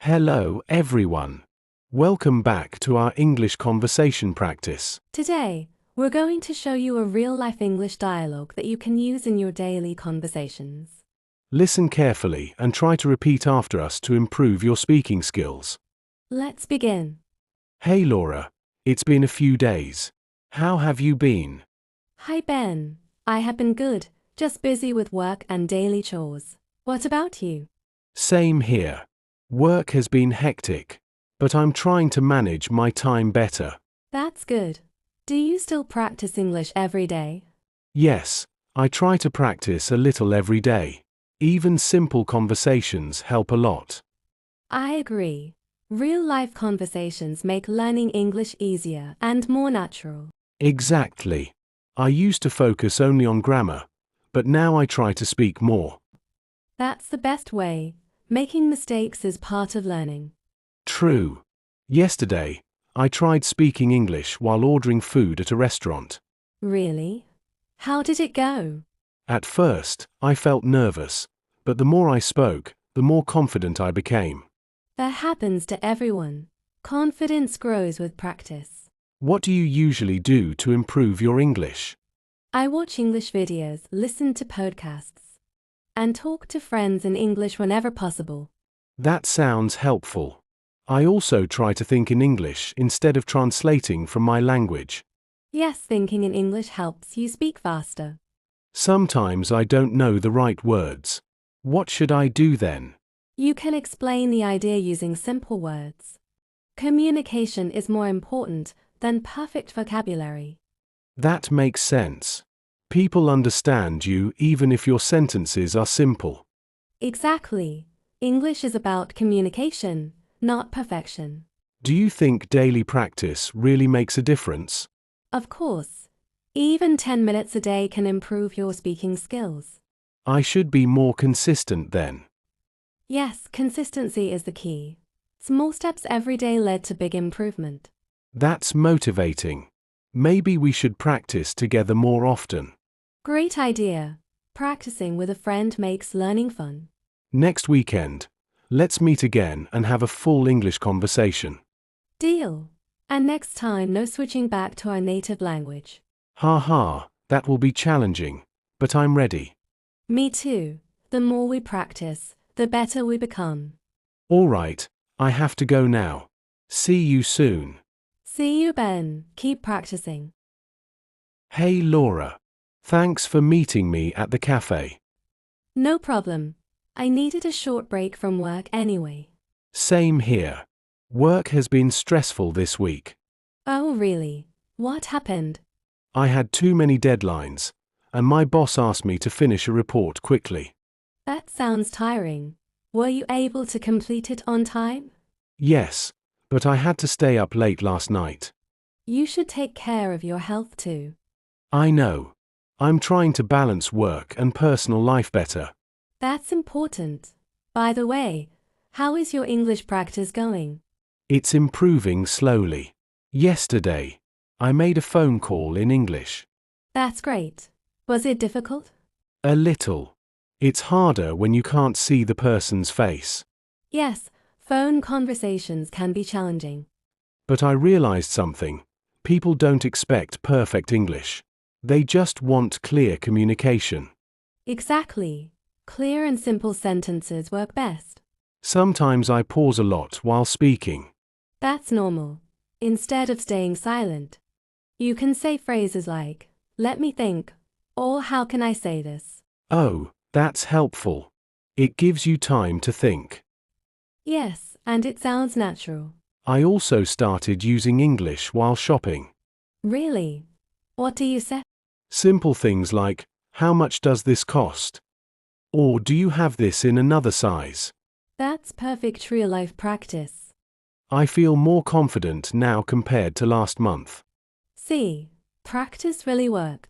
Hello, everyone. Welcome back to our English conversation practice. Today, we're going to show you a real-life English dialogue that you can use in your daily conversations. Listen carefully and try to repeat after us to improve your speaking skills. Let's begin. Hey Laura, it's been a few days. How have you been? Hi Ben, I have been good, just busy with work and daily chores. What about you? Same here. Work has been hectic, but I'm trying to manage my time better. That's good. Do you still practice English every day? Yes, I try to practice a little every day. Even simple conversations help a lot. I agree. Real-life conversations make learning English easier and more natural. Exactly. I used to focus only on grammar, but now I try to speak more. That's the best way. Making mistakes is part of learning. True. Yesterday, I tried speaking English while ordering food at a restaurant. Really? How did it go? At first, I felt nervous, but the more I spoke, the more confident I became. That happens to everyone. Confidence grows with practice. What do you usually do to improve your English? I watch English videos, listen to podcasts, and talk to friends in English whenever possible. That sounds helpful. I also try to think in English instead of translating from my language. Yes, thinking in English helps you speak faster. Sometimes I don't know the right words. What should I do then? You can explain the idea using simple words. Communication is more important than perfect vocabulary. That makes sense. People understand you even if your sentences are simple. Exactly. English is about communication, not perfection. Do you think daily practice really makes a difference? Of course. Even 10 minutes a day can improve your speaking skills. I should be more consistent then. Yes, consistency is the key. Small steps every day led to big improvement. That's motivating. Maybe we should practice together more often. Great idea. Practicing with a friend makes learning fun. Next weekend, let's meet again and have a full English conversation. Deal. And next time, no switching back to our native language. Ha ha, that will be challenging, but I'm ready. Me too. The more we practice, the better we become. All right, I have to go now. See you soon. See you, Ben. Keep practicing. Hey Laura. Thanks for meeting me at the cafe. No problem. I needed a short break from work anyway. Same here. Work has been stressful this week. Oh, really? What happened? I had too many deadlines, and my boss asked me to finish a report quickly. That sounds tiring. Were you able to complete it on time? Yes, but I had to stay up late last night. You should take care of your health too. I know. I'm trying to balance work and personal life better. That's important. By the way, how is your English practice going? It's improving slowly. Yesterday, I made a phone call in English. That's great. Was it difficult? A little. It's harder when you can't see the person's face. Yes, phone conversations can be challenging. But I realized something. People don't expect perfect English. They just want clear communication. Exactly. Clear and simple sentences work best. Sometimes I pause a lot while speaking. That's normal. Instead of staying silent, you can say phrases like, "Let me think," or "How can I say this?" Oh, that's helpful. It gives you time to think. Yes, and it sounds natural. I also started using English while shopping. Really? What do you say? Simple things like, how much does this cost? Or do you have this in another size? That's perfect real-life practice. I feel more confident now compared to last month. See, practice really works.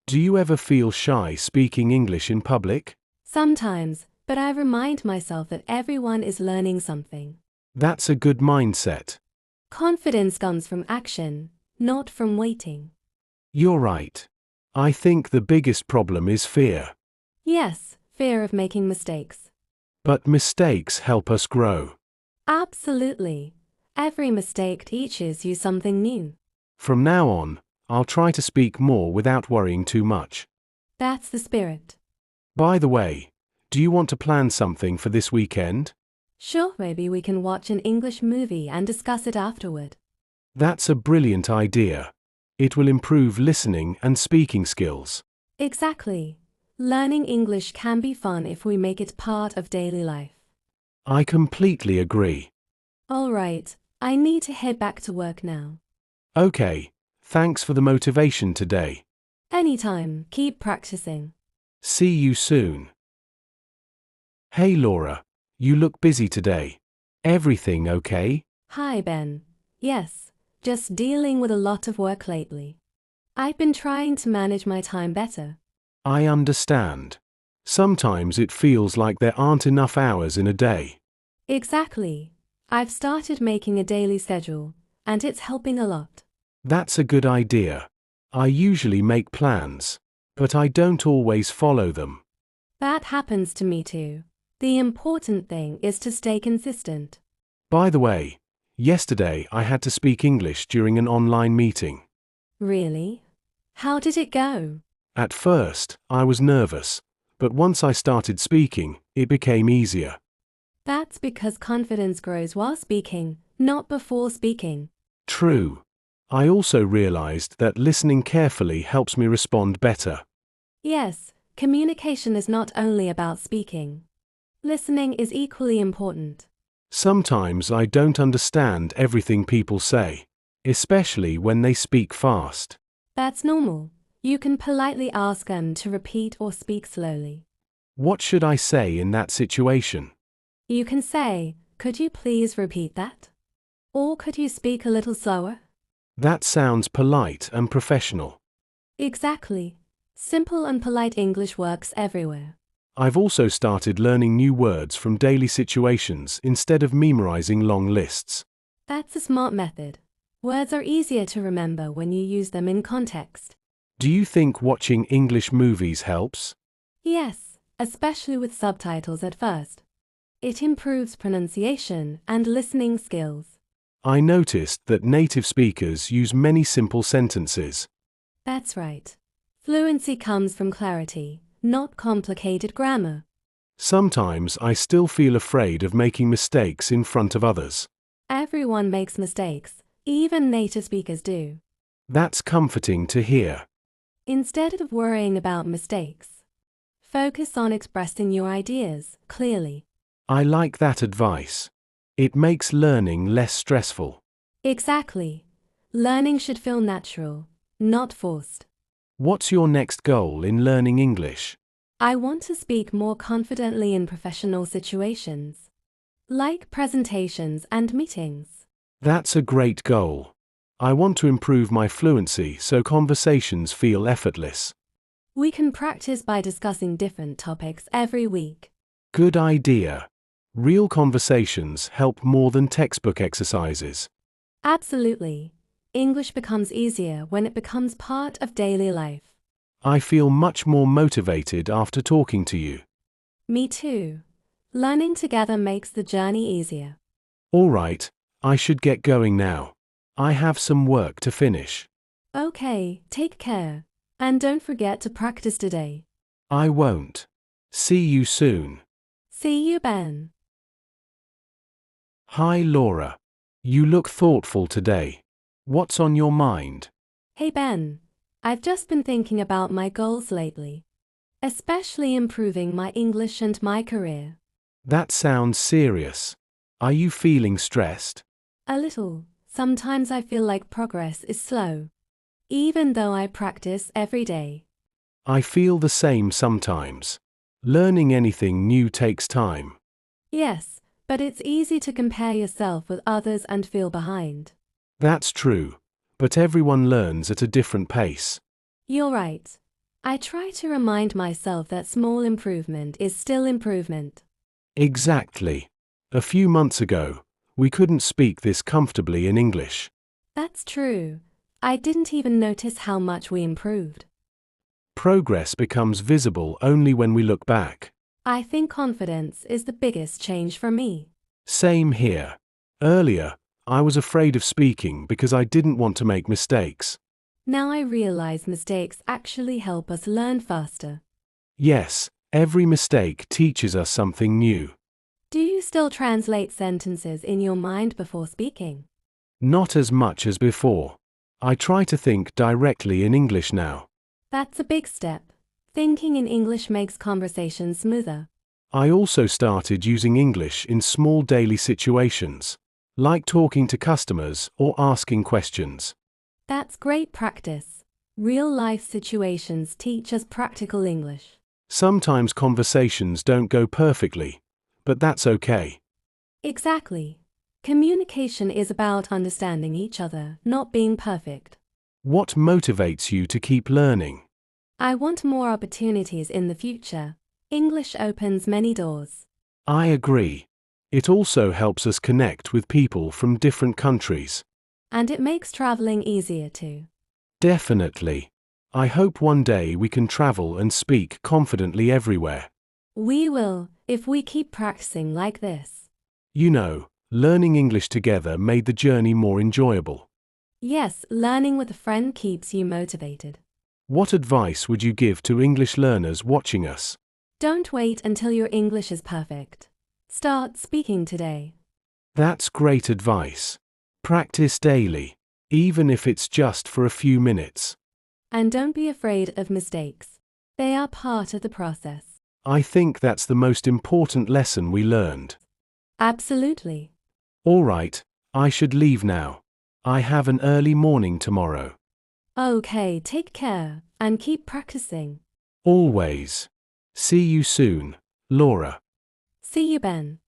Do you ever feel shy speaking English in public? Sometimes, but I remind myself that everyone is learning something. That's a good mindset. Confidence comes from action, not from waiting. You're right. I think the biggest problem is fear. Yes, fear of making mistakes. But mistakes help us grow. Absolutely. Every mistake teaches you something new. From now on, I'll try to speak more without worrying too much. That's the spirit. By the way, do you want to plan something for this weekend? Sure, maybe we can watch an English movie and discuss it afterward. That's a brilliant idea. It will improve listening and speaking skills. Exactly. Learning English can be fun if we make it part of daily life. I completely agree. All right, I need to head back to work now. Okay, thanks for the motivation today. Anytime, keep practicing. See you soon. Hey Laura, you look busy today. Everything okay? Hi, Ben. Yes, just dealing with a lot of work lately. I've been trying to manage my time better. I understand. Sometimes it feels like there aren't enough hours in a day. Exactly. I've started making a daily schedule, and it's helping a lot. That's a good idea. I usually make plans, but I don't always follow them. That happens to me too. The important thing is to stay consistent. By the way, yesterday I had to speak English during an online meeting. Really? How did it go? At first, I was nervous, but once I started speaking, it became easier. That's because confidence grows while speaking, not before speaking. True. I also realized that listening carefully helps me respond better. Yes, communication is not only about speaking. Listening is equally important. Sometimes I don't understand everything people say, especially when they speak fast. That's normal. You can politely ask them to repeat or speak slowly. What should I say in that situation? You can say, "Could you please repeat that?" Or could you speak a little slower? That sounds polite and professional. Exactly. Simple and polite English works everywhere. I've also started learning new words from daily situations instead of memorizing long lists. That's a smart method. Words are easier to remember when you use them in context. Do you think watching English movies helps? Yes, especially with subtitles at first. It improves pronunciation and listening skills. I noticed that native speakers use many simple sentences. That's right. Fluency comes from clarity, not complicated grammar. Sometimes I still feel afraid of making mistakes in front of others. Everyone makes mistakes, even native speakers do. That's comforting to hear. Instead of worrying about mistakes, focus on expressing your ideas clearly. I like that advice. It makes learning less stressful. Exactly. Learning should feel natural, not forced. What's your next goal in learning English? I want to speak more confidently in professional situations, like presentations and meetings. That's a great goal. I want to improve my fluency so conversations feel effortless. We can practice by discussing different topics every week. Good idea. Real conversations help more than textbook exercises. Absolutely. English becomes easier when it becomes part of daily life. I feel much more motivated after talking to you. Me too. Learning together makes the journey easier. All right, I should get going now. I have some work to finish. Okay, take care. And don't forget to practice today. I won't. See you soon. See you, Ben. Hi Laura. You look thoughtful today. What's on your mind? Hey, Ben. I've just been thinking about my goals lately, especially improving my English and my career. That sounds serious. Are you feeling stressed? A little. Sometimes I feel like progress is slow, even though I practice every day. I feel the same sometimes. Learning anything new takes time. Yes, but it's easy to compare yourself with others and feel behind. That's true, but everyone learns at a different pace. You're right. I try to remind myself that small improvement is still improvement. Exactly. A few months ago, we couldn't speak this comfortably in English. That's true. I didn't even notice how much we improved. Progress becomes visible only when we look back. I think confidence is the biggest change for me. Same here. Earlier, I was afraid of speaking because I didn't want to make mistakes. Now I realize mistakes actually help us learn faster. Yes, every mistake teaches us something new. Do you still translate sentences in your mind before speaking? Not as much as before. I try to think directly in English now. That's a big step. Thinking in English makes conversation smoother. I also started using English in small daily situations, like talking to customers or asking questions. That's great practice. Real-life situations teach us practical English. Sometimes conversations don't go perfectly, but that's okay. Exactly. Communication is about understanding each other, not being perfect. What motivates you to keep learning? I want more opportunities in the future. English opens many doors. I agree. It also helps us connect with people from different countries. And it makes traveling easier too. Definitely. I hope one day we can travel and speak confidently everywhere. We will, if we keep practicing like this. You know, learning English together made the journey more enjoyable. Yes, learning with a friend keeps you motivated. What advice would you give to English learners watching us? Don't wait until your English is perfect. Start speaking today. That's great advice. Practice daily, even if it's just for a few minutes. And don't be afraid of mistakes. They are part of the process. I think that's the most important lesson we learned. Absolutely. All right, I should leave now. I have an early morning tomorrow. Okay, take care and keep practicing. Always. See you soon, Laura. See you, Ben.